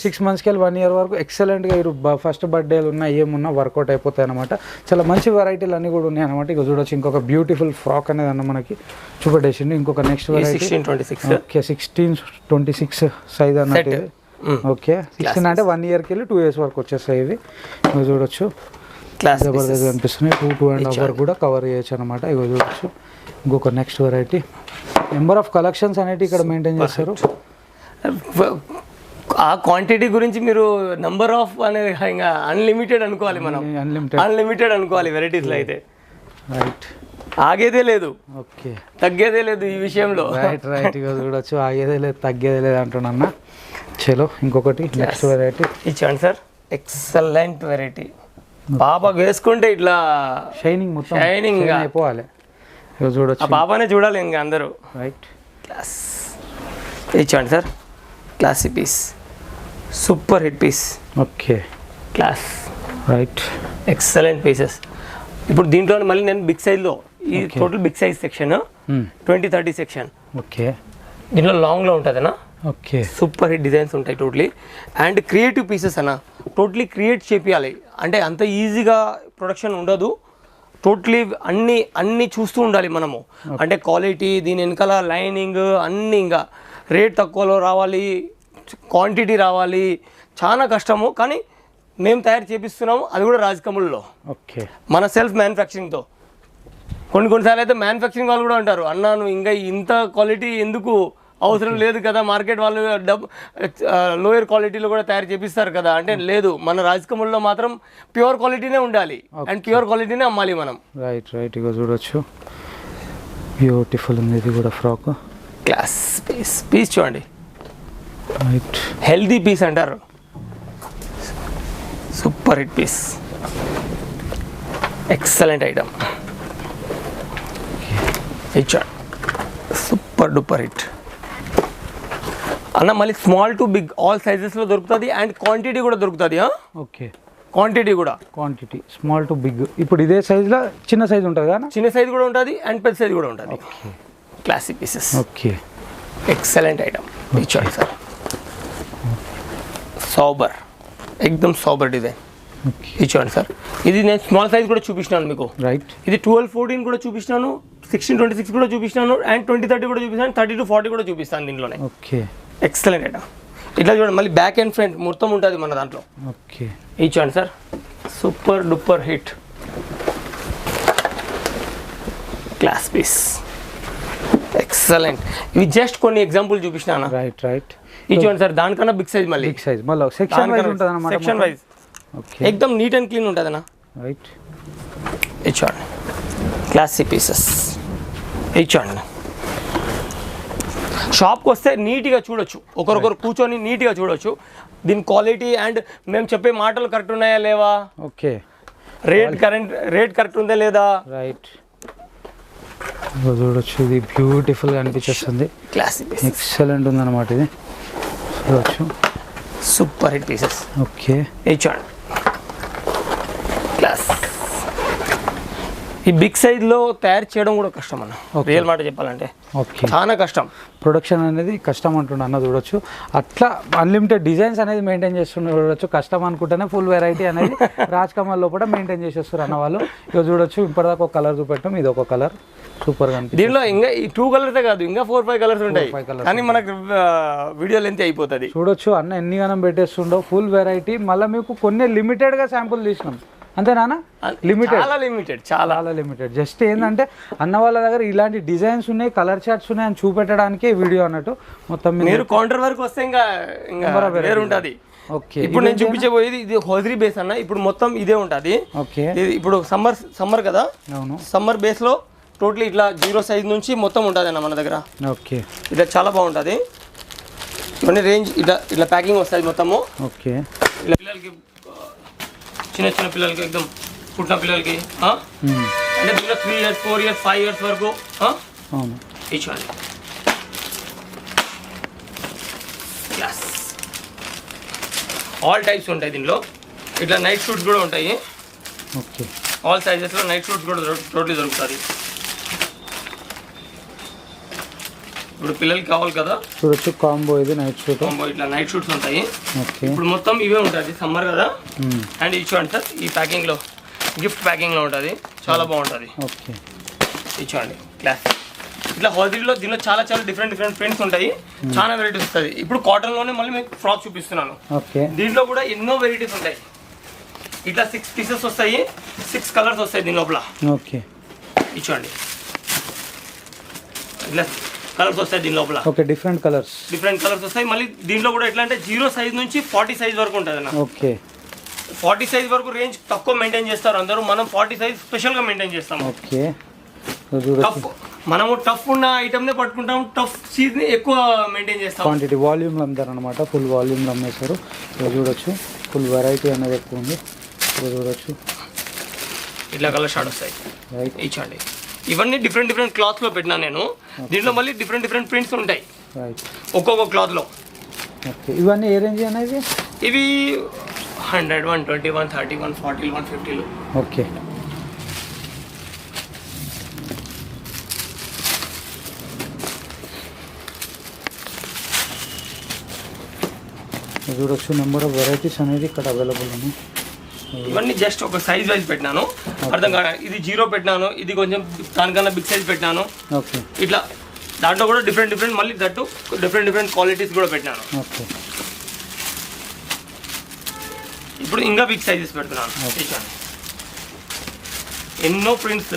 6 monthsకి వెళ్ళి 1 year వరకు ఎక్సలెంట్గా ఫస్ట్ బర్త్డేలు ఉన్నా ఏమున్నా వర్కౌట్ అయిపోతాయి అనమాట. చాలా మంచి వెరైటీలు అన్నీ కూడా ఉన్నాయి అనమాట. ఇక చూడొచ్చు ఇంకొక బ్యూటిఫుల్ ఫ్రాక్ అనేది అన్న మనకి చూపెట్టేసింది. ఇంకొక నెక్స్ట్ వెరైటీ 16-26 సైజ్ అన్నట్టు. ఓకే 16 అంటే 1 yearకి వెళ్ళి 2 years వరకు వచ్చేస్తాయి ఇవి. ఇవి చూడొచ్చు జబర్దస్త్ అనిపిస్తున్నాయి. 2.5 hours కూడా కవర్ చేయొచ్చు అనమాట. ఇవి చూడొచ్చు ఇంకొక next variety. Number of collections అనేవి ఇక్కడ మెయింటైన్ చేస్తారు. ఆ క్వాంటిటీ గురించి మీరు నంబర్ ఆఫ్ అనేది ఇంకా అన్లిమిటెడ్ అనుకోవాలి. మనం అన్లిమిటెడ్ అనుకోవాలి వెరైటీస్లో అయితే. రైట్. ఆగేదే లేదు, ఓకే తగ్గేదే లేదు ఈ విషయంలో. Right right. ఇక చూడొచ్చు ఆగేదే లేదు తగ్గేదే లేదు అంటున్నా. చలో ఇంకొకటి నెక్స్ట్ వెరైటీ ఇచ్చాను సార్. Excellent variety. పాప వేసుకుంటే ఇట్లా షైనింగ్ మొత్తం షైనింగ్ అయిపోవాలి. ఇక చూడొచ్చు ఆ పాపనే చూడాలి ఇంకా అందరూ. రైట్. క్లాస్ ఇచ్చాను sir. Classy piece, super hit piece. Okay class. Right. Excellent pieces. ఇప్పుడు దీంట్లో మళ్ళీ నేను బిగ్ సైజ్లో ఈ total big size section 20-30 section. Okay దీంట్లో లాంగ్లో ఉంటుందన్నా. ఓకే సూపర్ హిట్ డిజైన్స్ ఉంటాయి టోటలీ. అండ్ క్రియేటివ్ పీసెస్ అన్న టోటలీ క్రియేట్ చేపియాలి. అంటే అంత ఈజీగా ప్రొడక్షన్ ఉండదు. టోటలీ అన్నీ చూస్తూ ఉండాలి మనము. అంటే క్వాలిటీ, దీని వెనకాల లైనింగ్ అన్నీ, ఇంకా రేట్ తక్కువలో రావాలి, క్వాంటిటీ రావాలి. చాలా కష్టము, కానీ మేము తయారు చేపిస్తున్నాము. అది కూడా రాజకమల్లో. ఓకే మన సెల్ఫ్ మ్యానుఫ్యాక్చరింగ్తో. కొన్నిసార్లు అయితే మ్యానుఫ్యాక్చరింగ్ వాళ్ళు కూడా అంటారు, అన్నా నువ్వు ఇంకా ఇంత క్వాలిటీ ఎందుకు, అవసరం లేదు కదా, మార్కెట్ వాళ్ళు లోయర్ క్వాలిటీలో కూడా తయారు చేపిస్తారు కదా అంటే లేదు. మన రాజకమల్లో మాత్రం ప్యూర్ క్వాలిటీనే ఉండాలి అండ్ ప్యూర్ క్వాలిటీనే అమ్మాలి మనం. Right right. ఇక చూడొచ్చు బ్యూటిఫుల్ ఉంది ఇది కూడా ఫ్రాక్. క్లాస్ పీస్ చూడండి. రైట్. హెల్దీ పీస్ అంటారు. Super hit piece, excellent item. ఇచ్చాడు సూపర్ డూపర్ హిట్ అన్న. మళ్ళీ స్మాల్ టు బిగ్ ఆల్ సైజెస్లో దొరుకుతుంది అండ్ క్వాంటిటీ కూడా దొరుకుతుంది. ఓకే క్వాంటిటీ కూడా క్వాంటిటీ స్మాల్ టు బిగ్. ఇప్పుడు ఇదే సైజులో చిన్న సైజు ఉంటుంది కదా? చిన్న సైజ్ కూడా ఉంటుంది అండ్ పెద్ద సైజ్ కూడా ఉంటుంది. Classic pieces. Okay excellent item. ఇచ్చాడు సార్. సోబర్, ఎక్దమ్ సోబర్ డిజైన్. ఇచ్చాడు సార్. ఇది నేను స్మాల్ సైజ్ కూడా చూపించినాను మీకు. రైట్. ఇది 12-14 కూడా చూపించినాను, 16-26 కూడా చూపించినాను అండ్ 20-30 కూడా చూపిస్తాను, 30-40 కూడా చూపిస్తాను దీంట్లోనే. Okay excellent item. ఇట్లా చూడండి, మళ్ళీ బ్యాక్ అండ్ ఫ్రంట్ మొత్తం ఉంటుంది మన దాంట్లో. ఓకే ఇచ్చాను sir. Super duper hit class piece. Excellent. ఇవి జస్ట్ కొన్ని ఎగ్జాంపుల్ చూపించినా. Right right. ఇచ్చాను సార్. దానికన్నా బిగ్ సైజ్, మళ్ళీ బిగ్ సైజ్, మళ్ళీ సెక్షన్ వైజ్ ఉంటుంది అన్నమాట. సెక్షన్ వైజ్ ఎక్దమ్ నీట్ అండ్ క్లీన్ ఉంటుంది అన్న. రైట్. ఇచ్చాడు క్లాసీ పీసెస్. ఇచ్చాడు. షాప్కి వస్తే నీట్గా చూడొచ్చు, ఒకరొకరు కూర్చొని నీట్గా చూడొచ్చు దీని క్వాలిటీ అండ్ మేము చెప్పే మాటలు కరెక్ట్ ఉన్నాయా లేవా. ఓకే. రేట్ కరెక్ట్ ఉందా లేదా. రైట్, చూడొచ్చు ఇది బ్యూటిఫుల్గా అనిపించేస్తుంది, క్లాసిక్ ఎక్సలెంట్ ఉందన్నమాట ఇది. చూడొచ్చు సూపర్ హిట్ పీసెస్. ఓకే, చూడండి క్లాస్. ఈ బిగ్ సైజ్లో తయారు చేయడం కూడా కష్టం అన్న, రియల్ మాట చెప్పాలంటే ఓకే, చాలా కష్టం. ప్రొడక్షన్ అనేది కష్టం అంటుండ అన్న. చూడొచ్చు అట్లా అన్లిమిటెడ్ డిజైన్స్ అనేది మెయింటైన్ చేస్తున్నారు. చూడొచ్చు కష్టం అనుకుంటేనే ఫుల్ వెరైటీ అనేది రాజ్ కమల్ లోపల మెయింటైన్ చేసేస్తారు అన్న వాళ్ళు. ఇక చూడొచ్చు ఇప్పటిదాకా ఒక కలర్ చూపెట్టాం, ఇది ఒక కలర్ సూపర్గా అనిపిస్తుంది. దీనిలో ఇంకా ఈ 2 కలర్సే కాదు, ఇంకా 4-5 కలర్స్ ఉంటాయి, కానీ మనకు వీడియో లెంత్ అయిపోతుంది. చూడొచ్చు అన్న ఎన్ని గనం పెట్టేస్తుండో, ఫుల్ వెరైటీ. మళ్ళీ మీకు కొన్ని లిమిటెడ్గా శాంపుల్ తీసినాం అంతేనా, లిమిటెడ్ చాలా లిమిటెడ్. జస్ట్ ఏంటంటే అన్న వాళ్ళ దగ్గర ఇలాంటి డిజైన్స్ ఉన్నాయి, కలర్ చార్ట్స్ ఉన్నాయి అని చూపెట్టడానికి వీడియో అన్నట్టు. మొత్తం మీరు కౌంటర్ వరకు వస్తే ఇంకా వేరు ఉంటుంది. ఓకే, ఇప్పుడు నేను చూపించబోయేది ఇది హోజరీ బేస్ అన్న. ఇప్పుడు మొత్తం ఇదే ఉంటుంది. ఓకే, ఇప్పుడు సమ్మర్ కదా, అవును, సమ్మర్ బేస్ లో టోటల్ ఇట్లా 0 సైజ్ నుంచి మొత్తం ఉంటుంది అన్న మన దగ్గర. ఓకే, ఇట్లా చాలా బాగుంటుంది. ఇవన్నీ రేంజ్ ఇట్లా ప్యాకింగ్ వస్తుంది మొత్తము. ఓకే, ఇలా పిల్లలకి చిన్న పిల్లలకి ఎక్దమ్ పుట్టిన పిల్లలకి అంటే దీంట్లో 3 years 4 years 5 years వరకు అవును ఇచ్చాలి. ఆల్ టైప్స్ ఉంటాయి దీనిలో. ఇట్లా నైట్ షూట్స్ కూడా ఉంటాయి. ఓకే, ఆల్ సైజెస్లో నైట్ షూట్స్ కూడా టోటలీ దొరుకుతుంది. ఇప్పుడు పిల్లలకి కావాలి కదా, చూడొచ్చు కాంబో ఇది నైట్ షూట్. కాంబో ఇట్లా నైట్ షూట్స్ ఉంటాయి. ఓకే, ఇప్పుడు మొత్తం ఇవే ఉంటుంది, సమ్మర్ కదా. అండ్ ఇచ్చుకోండి సార్, ఈ ప్యాకింగ్లో గిఫ్ట్ ప్యాకింగ్లో ఉంటుంది, చాలా బాగుంటుంది. ఓకే, ఇచ్చుకోండి క్లాస్. ఇట్లా హోజరీలో దీనిలో చాలా డిఫరెంట్ ప్రింట్స్ ఉంటాయి, చాలా వెరైటీస్ వస్తుంది. ఇప్పుడు కాటన్లోనే మళ్ళీ మీకు ఫ్రాక్ చూపిస్తున్నాను. ఓకే, దీంట్లో కూడా ఎన్నో వెరైటీస్ ఉంటాయి. ఇట్లా 6 పీసెస్ వస్తాయి, 6 కలర్స్ వస్తాయి దీని లోపల. ఓకే, ఇచ్చుకోండి ఇట్లా కలర్స్ వస్తాయి దీని లోపల. ఓకే, డిఫరెంట్ కలర్స్ వస్తాయి. మళ్ళీ దీంట్లో కూడా ఎట్లా అంటే 0 సైజ్ నుంచి 40 సైజ్ వరకు ఉంటుంది అన్న. ఓకే, 40 సైజ్ వరకు రేంజ్ తక్కువ మెయింటైన్ చేస్తారు అందరూ, మనం 40 సైజ్ స్పెషల్గా మెయింటైన్ చేస్తాం. ఓకే, టఫ్ మనము టఫ్ ఉన్న ఐటమ్నే పట్టుకుంటాం, టఫ్ చీజ్ని ఎక్కువ మెయింటైన్ చేస్తాం. క్వాంటిటీ వాల్యూమ్లో అమ్ముతారు అనమాట, ఫుల్ వాల్యూమ్లో అమ్మేస్తారు. చూడొచ్చు ఫుల్ వెరైటీ అనేది ఎక్కువ ఉంది. చూడొచ్చు ఇట్లా కలర్ షార్ట్ వస్తాయి. రైట్, ఇచ్చండి. ఇవన్నీ డిఫరెంట్ క్లాత్స్లో పెట్టినా నేను. దీంట్లో మళ్ళీ డిఫరెంట్ ప్రింట్స్ ఉంటాయి రైట్, ఒక్కొక్క క్లాత్లో. ఓకే, ఇవన్నీ ఏ రేంజ్ అనేది? ఇవి 100, 120, 130, 140, 150. ఓకే, చూడొచ్చు నెంబర్ ఆఫ్ వెరైటీస్ అనేది ఇక్కడ అవైలబుల్ ఉన్నాయి. ఇవన్నీ జస్ట్ ఒక సైజ్ వైజ్ పెట్టినాను, అర్థం కాదు. ఇది 0 పెట్టినాను, ఇది కొంచెం దానికన్నా బిగ్ సైజ్ పెట్టినాను. ఓకే, ఇట్లా దాంట్లో కూడా డిఫరెంట్ మళ్ళీ దట్టు డిఫరెంట్ క్వాలిటీస్ కూడా పెట్టినాను. ఓకే, ఇప్పుడు ఇంకా బిగ్ సైజెస్ పెడుతున్నాను. ఎన్నో ప్రింట్స్.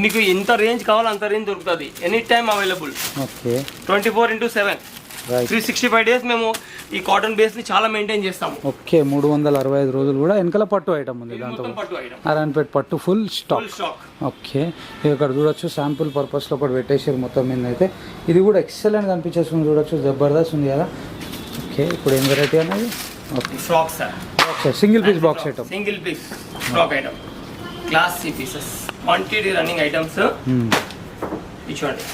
మీకు ఎంత రేంజ్ కావాలో అంత రేంజ్ దొరుకుతుంది, any time available. Okay, 24/7 365 days మేము ఈ కాటన్ బేస్ ని చాలా మెయింటైన్ చేస్తాము. ఓకే, 365 రోజులు కూడా వెనకాల పట్టు ఐటమ్ ఉంది. దాంతో పట్టు ఐటమ్, నారాయణపేట పట్టు ఫుల్ స్టాక్. ఓకే, ఇక్కడ చూడొచ్చు శాంపుల్ పర్పస్లో ఒకటి పెట్టేసారు మొత్తం మీద అయితే. ఇది కూడా ఎక్సలెంట్ కనిపించేస్తుంది. చూడొచ్చు జబర్దస్త్ ఉంది కదా. ఓకే, ఇప్పుడు ఏం వెరైటీ అనేది? Okay, frock sir, single piece box item, single piece frock item, classy pieces, quantity running items. ఇచ్చుకోండి,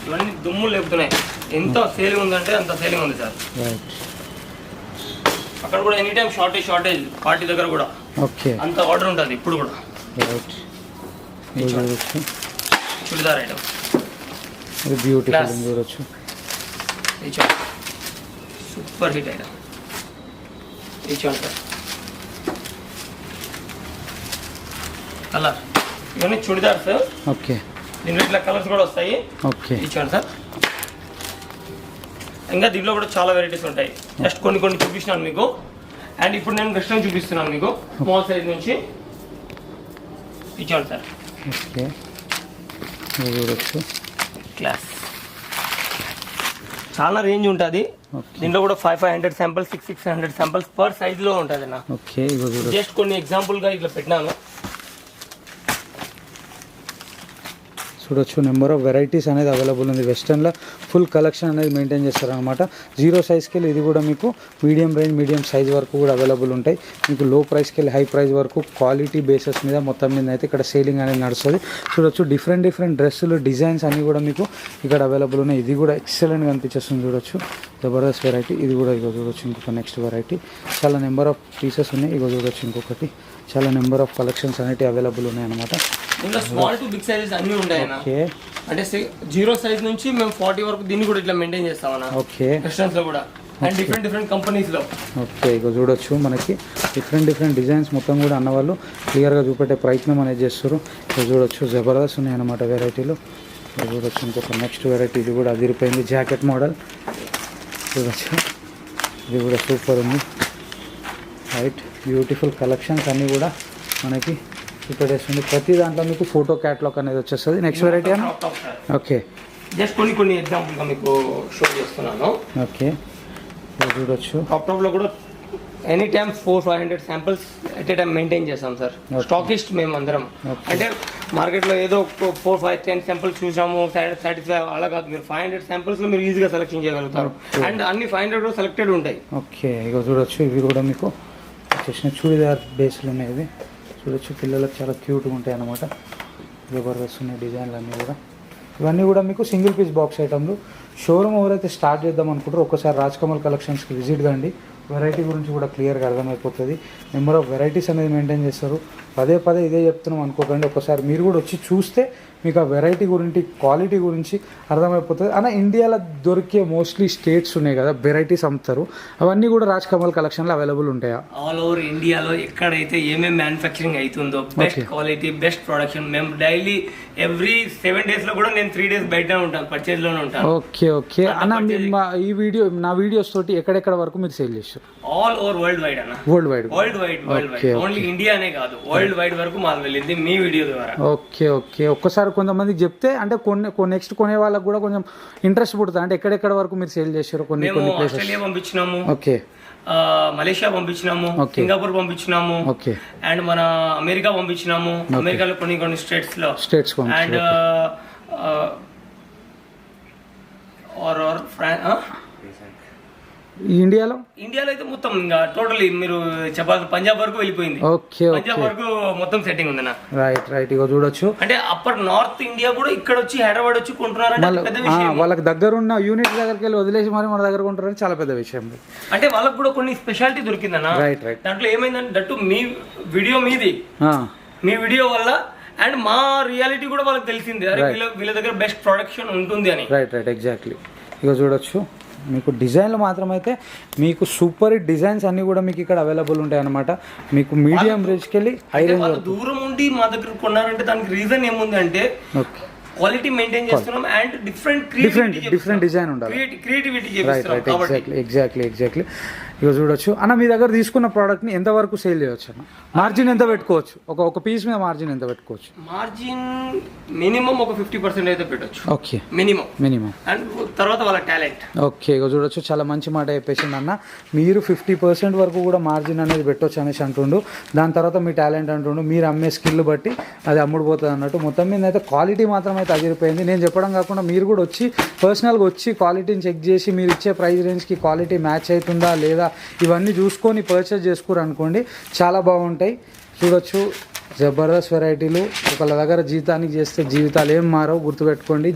ఇవన్నీ దుమ్ములు లేపుతున్నాయి. ఎంత సేలింగ్ ఉందంటే అంత సేలింగ్ ఉంది సార్. అక్కడ కూడా ఎనీ టైం షార్టేజ్ పార్టీ దగ్గర కూడా. ఓకే, అంత ఆర్డర్ ఉంటుంది ఇప్పుడు కూడా. చుడిదార్ ఐటమ్, బ్యూటిఫుల్ చూడొచ్చు. Super hit item. ఇచ్చాను సార్ కలర్. ఇవన్నీ చుడిదార్స్. ఓకే, దీంట్లో ఇట్లా కలర్స్ కూడా వస్తాయి. ఓకే, ఇచ్చాను సార్. ఇంకా దీంట్లో కూడా చాలా వెరైటీస్ ఉంటాయి. జస్ట్ కొన్ని చూపిస్తున్నాను మీకు. అండ్ ఇప్పుడు నేను వెస్ట్రన్ చూపిస్తున్నాను మీకు, స్మాల్ సైజ్ నుంచి. ఇచ్చాను సార్. ఓకే, చూడొచ్చు క్లాస్. చాలా రేంజ్ ఉంటుంది దీంట్లో కూడా. 500 శాంపిల్స్, 600 శాంపిల్స్ పర్ సైజ్లో ఉంటుంది అన్న. ఓకే, జస్ట్ కొన్ని ఎగ్జాంపుల్గా ఇట్లా పెట్టినాను. చూడొచ్చు నెంబర్ ఆఫ్ వెరైటీస్ అనేది అవైలబుల్ ఉంది. వెస్టర్న్లో ఫుల్ కలెక్షన్ అనేది మెయింటైన్ చేస్తారనమాట. 0 సైజ్కి వెళ్ళి ఇది కూడా మీకు మీడియం రేంజ్ మీడియం సైజ్ వరకు కూడా అవైలబుల్ ఉంటాయి. మీకు లో ప్రైస్కి వెళ్ళి హై ప్రైస్ వరకు క్వాలిటీ బేసెస్ మీద మొత్తం మీద అయితే ఇక్కడ సేలింగ్ అనేది నడుస్తుంది. చూడొచ్చు డిఫరెంట్ డ్రెస్సులు డిజైన్స్ అన్నీ కూడా మీకు ఇక్కడ అవైలబుల్ ఉన్నాయి. ఇది కూడా ఎక్సలెంట్గా అనిపించేస్తుంది. చూడొచ్చు జబర్దస్త్ వెరైటీ. ఇది కూడా ఇగో చూడొచ్చు ఇంకొక నెక్స్ట్ వెరైటీ. చాలా నెంబర్ ఆఫ్ పీసెస్ ఉన్నాయి. ఇగో చూడొచ్చు ఇంకొకటి. చాలా నెంబర్ ఆఫ్ కలెక్షన్స్ అనేవి అవైలబుల్ ఉన్నాయి అనమాట. ఇంకా స్మాల్ టు బిగ్ సైజెస్ అన్నీ ఉంటాయి. ఓకే, అంటే 0 సైజ్ నుంచి మేము 40 వరకు దీన్ని కూడా ఇట్లా మెయింటైన్ చేస్తామన్నా. ఓకే, రెస్టారెంట్స్ లో కూడా అండ్ డిఫరెంట్ కంపెనీస్ లో. ఓకే, ఇక చూడొచ్చు మనకి డిఫరెంట్ డిజైన్స్ మొత్తం కూడా అన్నవాళ్ళు క్లియర్గా చూపెట్టే ప్రయత్నం అనేది చేస్తారు. ఇక చూడొచ్చు జబర్దస్త్ ఉన్నాయి అన్నమాట వెరైటీలు. ఇక చూడొచ్చు ఇంకొక నెక్స్ట్ వెరైటీ. ఇది కూడా అదిరిపోయింది జాకెట్ మోడల్. చూడొచ్చు ఇది కూడా సూపర్ ఉంది. రైట్, బ్యూటిఫుల్ కలెక్షన్స్ అన్నీ కూడా మనకి చూపెట్టేస్తుంది. ప్రతి దాంట్లో మీకు ఫోటో క్యాటలాగ్ అనేది వచ్చేస్తుంది. నెక్స్ట్ వెరైటీ అన్న. ఓకే, జస్ట్ కొన్ని ఎగ్జాంపుల్గా మీకు షో చేస్తున్నాను. ఓకే, చూడొచ్చు టాప్ లో కూడా any time 400-500 samples at a time maintain చేస్తాం సార్. స్టాకిస్ట్ మేము అందరం. అంటే మార్కెట్లో ఏదో 4-5-10 శాంపిల్స్ చూసాము సాటిస్ఫై అలా కాదు. మీరు 500 శాంపిల్స్లో మీరు ఈజీగా సెలెక్షన్ చేయగలుగుతారు. అండ్ అన్ని 500 సెలెక్టెడ్ ఉంటాయి. ఓకే, ఇక చూడొచ్చు ఇవి కూడా మీకు వచ్చేసిన చూడీదార్ బేస్లు ఉన్నాయి. ఇవి చూడొచ్చు పిల్లలకు చాలా క్యూట్గా ఉంటాయి అన్నమాట. జబర్దస్త్ ఉన్నాయి డిజైన్లు అన్నీ కూడా. ఇవన్నీ కూడా మీకు సింగిల్ పీస్ బాక్స్ ఐటమ్లు. షోరూమ్ ఎవరైతే స్టార్ట్ చేద్దాం అనుకుంటారో ఒక్కసారి రాజ్కమల్ కలెక్షన్స్కి విజిట్ కండి. వెరైటీ గురించి కూడా క్లియర్గా అర్థమైపోతుంది. నెంబర్ ఆఫ్ వెరైటీస్ అనేది మెయింటైన్ చేస్తారు. పదే ఇదే చెప్తున్నాం అనుకోకండి. ఒకసారి మీరు కూడా వచ్చి చూస్తే మీకు ఆ వెరైటీ గురించి క్వాలిటీ గురించి అర్థమైపోతుంది. అన్న ఇండియాలో దొరికే మోస్ట్లీ స్టేట్స్ ఉన్నాయి కదా వెరైటీస్ అమ్ముతారు, అవన్నీ కూడా రాజ్కమల్ కలెక్షన్లో అవైలబుల్ ఉంటాయా? ఆల్ ఓవర్ ఇండియాలో ఎక్కడైతే ఏమేమి మ్యానుఫ్యాక్చరింగ్ అవుతుందో బెస్ట్ క్వాలిటీ బెస్ట్ ప్రొడక్షన్. మేము డైలీ ఎవ్రీ 7 days కూడా నేను 3 days బయట ఉంటాను, పర్చేజ్లోనే ఉంటాను. ఓకే అన్న, ఈ వీడియో నా వీడియోస్ తోటి ఎక్కడెక్కడ వరకు మీరు సేల్ చేస్తారు? ఆల్ ఓవర్ వరల్డ్ వైడ్ అన్న. వరల్డ్ వైడ్ ఓన్లీ ఇండియా అనే కాదు, వరల్డ్ వైడ్ వరకు మాల్ వెళ్ళింది మీ వీడియో ద్వారా. ఓకే, ఒక్కసారి కొంతమందికి చెప్తే అంటే నెక్స్ట్ కొనే వాళ్ళకి కూడా కొంచెం ఇంట్రెస్ట్ పుడుతుంది. అంటే ఎక్కడెక్కడ వరకు మీరు సేల్ చేశారు? కొన్ని ఆస్ట్రేలియా పంపించినాము, ఓకే, మలేషియా పంపించినాము, సింగపూర్ పంపించినాము, ఓకే, అండ్ మన అమెరికా పంపించినాము. అమెరికాలో కొన్ని స్టేట్స్ లో అండ్ ఇండియాలో అయితే మొత్తం ఇంకా టోటలీ మీరు చెప్పాలి పంజాబ్ వరకు వెళ్ళిపోయింది. ఓకే, పంజాబ్ వరకు మొత్తం సెట్టింగ్ ఉంది. రైట్ ఇక చూడొచ్చు. అంటే అప్పర్ నార్త్ ఇండియా కూడా ఇక్కడ వచ్చి హైదరాబాద్ వచ్చి కొంటున్నారంటే వాళ్ళకి దగ్గర ఉన్న యూనిట్ దగ్గరికి వెళ్ళి వదిలేసి మరి మన దగ్గర కొంటారని చాలా పెద్ద విషయం. అంటే వాళ్ళకి కూడా కొన్ని స్పెషాలిటీ దొరికిందన్న. రైట్ దాంట్లో ఏమైందంటే దట్టు మీ వీడియో మీది, మీ వీడియో వల్ల అండ్ మా రియాలిటీ కూడా వాళ్ళకి తెలిసింది. అరే వీళ్ళ దగ్గర బెస్ట్ ప్రొడక్షన్ ఉంటుంది అని. Right exactly. ఇక చూడొచ్చు మీకు డిజైన్లు మాత్రమైతే మీకు సూపర్ డిజైన్స్ అన్ని కూడా మీకు ఇక్కడ అవైలబుల్ ఉంటాయి అన్నమాట. మీకు మీడియం రేంజ్కి వెళ్ళి హై రేంజ్ వరకు. దూరం ఉండి మా దగ్గర కొన్నారంటే దానికి రీజన్ ఏముంది అంటే క్వాలిటీ మెయింటైన్ చేస్తున్నాం అండ్ డిఫరెంట్ డిజైన్ ఉండాలి, క్రియేటివిటీ. Right exactly. ఇక చూడొచ్చు అన్న, మీ దగ్గర తీసుకున్న ప్రోడక్ట్ ని ఎంత వరకు సేల్ చేయొచ్చు అన్న? మార్జిన్ ఎంత పెట్టుకోవచ్చు? ఒక పీస్ మీద మార్జిన్ ఎంత పెట్టుకోవచ్చు? మార్జిన్ మినిమం ఒక 50% అయితే పెట్టొచ్చు. ఓకే, మినిమం అండ్ తర్వాత వాళ్ళ టాలెంట్. ఓకే, ఇక చూడొచ్చు చాలా మంచి మాట చెప్పేసింది అన్న. మీరు 50% వరకు కూడా మార్జిన్ అనేది పెట్టొచ్చు అనేసి అంటుండు. దాని తర్వాత మీ టాలెంట్ అంటుండు, మీరు అమ్మే స్కిల్ బట్టి అది అమ్ముడుపోతుంది అన్నట్టు. మొత్తం మీద అయితే క్వాలిటీ మాత్రం అయితే అదిరిపోయింది. నేను చెప్పడం కాకుండా మీరు కూడా వచ్చి పర్సనల్గా వచ్చి క్వాలిటీని చెక్ చేసి మీరు ఇచ్చే ప్రైస్ రేంజ్కి క్వాలిటీ మ్యాచ్ అవుతుందా లేదా ఇవన్నీ చూసుకొని పర్చేస్ చేసుకోరు అనుకోండి, చాలా బాగుంటాయి. చూడొచ్చు జబర్దస్త్ వెరైటీలు. ఒకళ్ళ దగ్గర జీతానికి చేస్తే జీవితాలు ఏం మారవు, గుర్తుపెట్టుకోండి.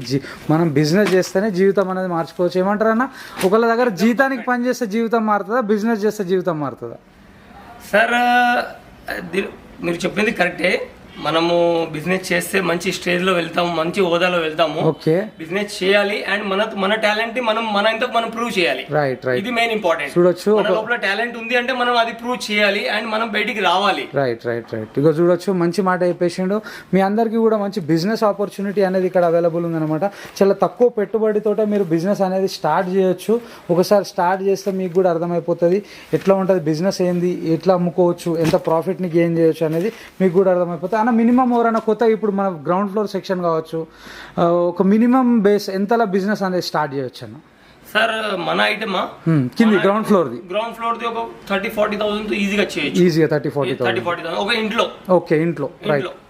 మనం బిజినెస్ చేస్తేనే జీవితం అనేది మార్చుకోవచ్చు. ఏమంటారన్నా, ఒకళ్ళ దగ్గర జీతానికి పని చేస్తే జీవితం మారుతుందా, బిజినెస్ చేస్తే జీవితం మారుతుందా? సార్ మీరు చెప్పింది కరెక్టే. మనము బిజినెస్ చేస్తే మంచి స్టేజ్ లో వెళ్తాము, మంచి హోదాలో వెళ్తాము. ఓకే, బిజినెస్ చేయాలి అండ్ మన టాలెంట్ ని మనం ప్రూవ్ చేయాలి. రైట్ ఇది మెయిన్ ఇంపార్టెంట్. చూడొచ్చు మన లోపల టాలెంట్ ఉంది అంటే మనం అది ప్రూవ్ చేయాలి అండ్ మనం బయటికి రావాలి. రైట్ ఇక చూడొచ్చు మంచి మాట చెప్పేసిండు. మీ అందరికీ కూడా మంచి బిజినెస్ ఆపర్చునిటీ అనేది ఇక్కడ అవైలబుల్ ఉందన్నమాట. చాలా తక్కువ పెట్టుబడితోటే మీరు బిజినెస్ అనేది స్టార్ట్ చేయొచ్చు. ఒకసారి స్టార్ట్ చేస్తే మీకు కూడా అర్థమైపోతుంది ఎట్లా ఉంటుంది బిజినెస్, ఏంది, ఎట్లా అమ్ముకోవచ్చు, ఎంత ప్రాఫిట్ని గెయిన్ చేయొచ్చు అనేది మీకు కూడా అర్థమైపోతుంది. అన్న మినిమం ఎవరైనా కొత్త ఇప్పుడు మన గ్రౌండ్ ఫ్లోర్ సెక్షన్ కావచ్చు, ఒక మినిమం బేస్ ఎంతలా బిజినెస్ అనేది స్టార్ట్ చేయొచ్చు అన్న? సార్ మన ఐటమా కింది గ్రౌండ్ ఫ్లోర్ది ది ఒక 30,000-40,000 ఈజీగా చేయొచ్చు. ఈజీగా 30,000-40,000 30,000-40,000 ఒక ఇంట్లో. ఓకే, ఇంట్లో.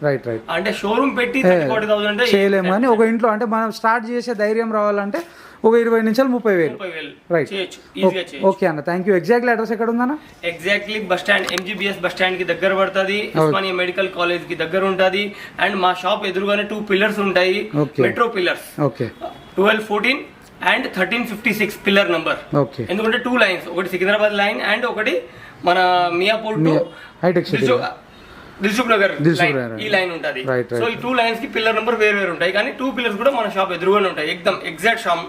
రైట్. అంటే షోరూమ్ పెట్టి 30,000-40,000 అంటే చేయలేము, కానీ ఒక ఇంట్లో అంటే మనం స్టార్ట్ చేసే ధైర్యం రావాలంటే ఒక 20,000-30,000 రైట్. చేయొచ్చు, ఈజీగా చేయొచ్చు. ఓకే అన్న, థ్యాంక్ యూ. ఎగ్జాక్ట్లీ అడ్రస్ ఎక్కడ ఉందన్న? Exactly bus stand, MGBS bus stand కి దగ్గర పడుతుంది, ఉస్మానియా మెడికల్ కాలేజ్ కి దగ్గర ఉంటది. అండ్ మా షాప్ ఎదురుగానే 2 పిల్లర్స్ ఉంటాయి, metro pillars. Okay, 1214 and 1356 pillar number. Okay, ఎందుకంటే 2 లైన్స్, ఒకటి సికింద్రాబాద్ లైన్ అండ్ ఒకటి మన Miyapur to Hitech City Dilsukhnagar ఈ లైన్ ఉంటది. సో ఈ 2 లైన్స్ కి పిల్లర్ నంబర్ వేరు ఉంటాయి, కానీ 2 పిల్లర్స్ కూడా మన షాప్ ఎదురుగానే ఉంటాయి, ఎగ్జాక్ట్ షాప్.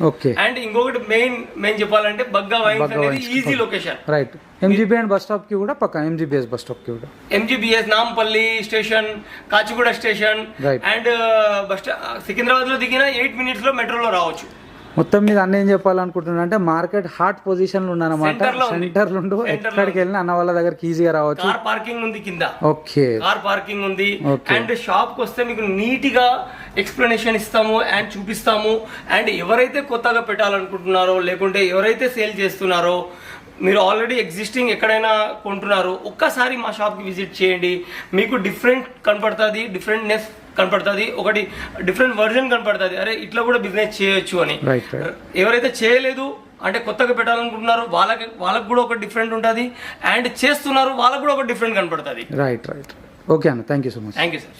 ఓకే. అండ్ ఇంకొకటి మెయిన్ చెప్పాలంటే బగ్గా వైన్స్ అనేది easy location. Right. MGBS bus stop కి కూడా పక్క, MGBS బస్ స్టాప్ కి కూడా, MGBS Nampally station, Kacheguda station and bus Secunderabad లో దిగిన 8 minutes లో మెట్రోలో రావచ్చు. మొత్తం మీద అన్న ఏం చెప్పాలనుకుంటున్నా అంటే మార్కెట్ హాట్ పొజిషన్ లో ఉన్నారన్నమాట. సెంటర్ లో ఎక్కడికి వెళ్ళినా అన్న వాళ్ళ దగ్గరికి ఈజీగా రావచ్చు. కార్ పార్కింగ్ ఉంది కింద. ఓకే, కార్ పార్కింగ్ ఉంది. అండ్ షాప్ కి వస్తే మీకు నీట్ గా ఎక్స్ప్లెనేషన్ ఇస్తాము అండ్ చూపిస్తాము. అండ్ ఎవరైతే కొత్తగా పెట్టాలనుకుంటున్నారో లేకుంటే ఎవరైతే సేల్ చేస్తున్నారో, మీరు ఆల్రెడీ ఎగ్జిస్టింగ్ ఎక్కడైనా కొంటున్నారో, ఒక్కసారి మా షాప్కి విజిట్ చేయండి. మీకు డిఫరెంట్ కనపడుతుంది, డిఫరెంట్నెస్ కనపడుతుంది, ఒకటి డిఫరెంట్ వర్జన్ కనపడుతుంది, అరే ఇట్లా కూడా బిజినెస్ చేయొచ్చు అని. ఎవరైతే చేయలేదు అంటే కొత్తగా పెట్టాలనుకుంటున్నారో వాళ్ళకి కూడా ఒక డిఫరెంట్ ఉంటుంది, అండ్ చేస్తున్నారు వాళ్ళకి కూడా ఒక డిఫరెంట్ కనపడుతుంది. రైట్. ఓకే అన్న, thank you so much. Thank you sir.